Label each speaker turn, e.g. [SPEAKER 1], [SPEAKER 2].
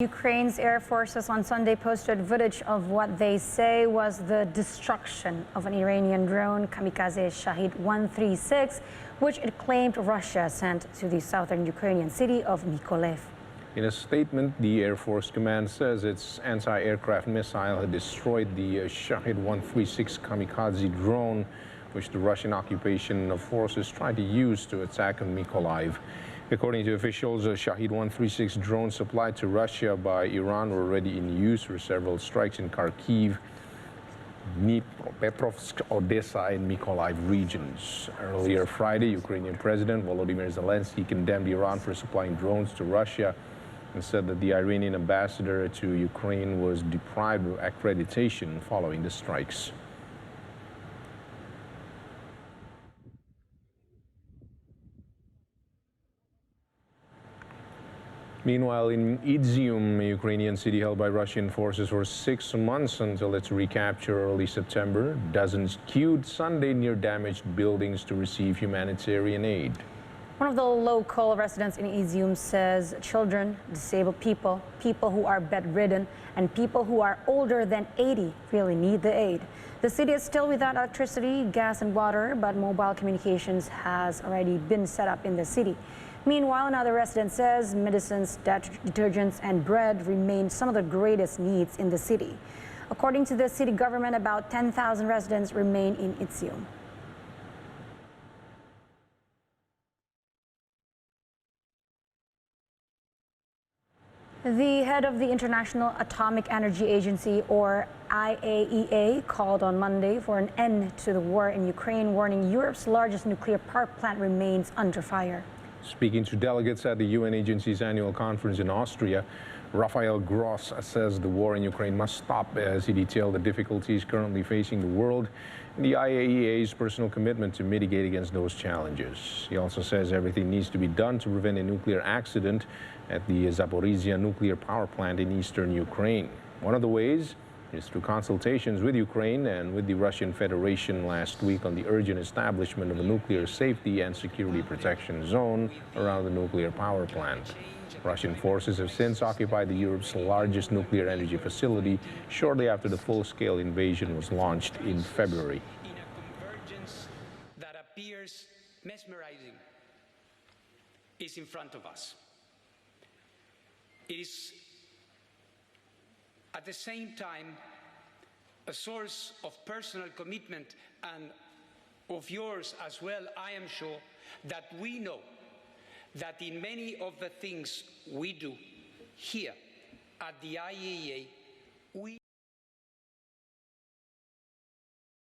[SPEAKER 1] Ukraine's air forces on Sunday posted footage of what they say was the destruction of an Iranian drone Kamikaze Shahid 136, which it claimed Russia sent to the southern Ukrainian city of Mykolaiv.
[SPEAKER 2] In a statement, the Air Force Command says its anti-aircraft missile had destroyed the Shahid 136 kamikaze drone, which the Russian occupation forces tried to use to attack Mykolaiv. According to officials, a Shahid 136 drones supplied to Russia by Iran were already in use for several strikes in Kharkiv, Dnipropetrovsk, Odessa, and Mykolaiv regions. Earlier Friday, Ukrainian President Volodymyr Zelensky condemned Iran for supplying drones to Russia and said that the Iranian ambassador to Ukraine was deprived of accreditation following the strikes. Meanwhile, in Izium, a Ukrainian city held by Russian forces for 6 months until its recapture early September, dozens queued Sunday near damaged buildings to receive humanitarian aid.
[SPEAKER 1] One of the local residents in Izium says children, disabled people, people who are bedridden, and people who are older than 80 really need the aid. The city is still without electricity, gas, and water, but mobile communications has already been set up in the city. Meanwhile, another resident says medicines, detergents, and bread remain some of the greatest needs in the city. According to the city government, about 10,000 residents remain in Izium. The head of the International Atomic Energy Agency, or IAEA, called on Monday for an end to the war in Ukraine, warning Europe's largest nuclear power plant remains under fire.
[SPEAKER 2] Speaking to delegates at the UN agency's annual conference in Austria, Rafael Gross says the war in Ukraine must stop, as he detailed the difficulties currently facing the world and the IAEA's personal commitment to mitigate against those challenges. He also says everything needs to be done to prevent a nuclear accident at the Zaporizhia nuclear power plant in eastern Ukraine. One of the ways is through consultations with Ukraine and with the Russian Federation last week on the urgent establishment of a nuclear safety and security protection zone around the nuclear power plant. Russian forces have since occupied Europe's largest nuclear energy facility shortly after the full-scale invasion was launched in February.
[SPEAKER 3] In a convergence that appears mesmerizing is in front of us. It is at the same time a source of personal commitment and of yours as well, I am sure, that we know that in many of the things we do here at the IAEA,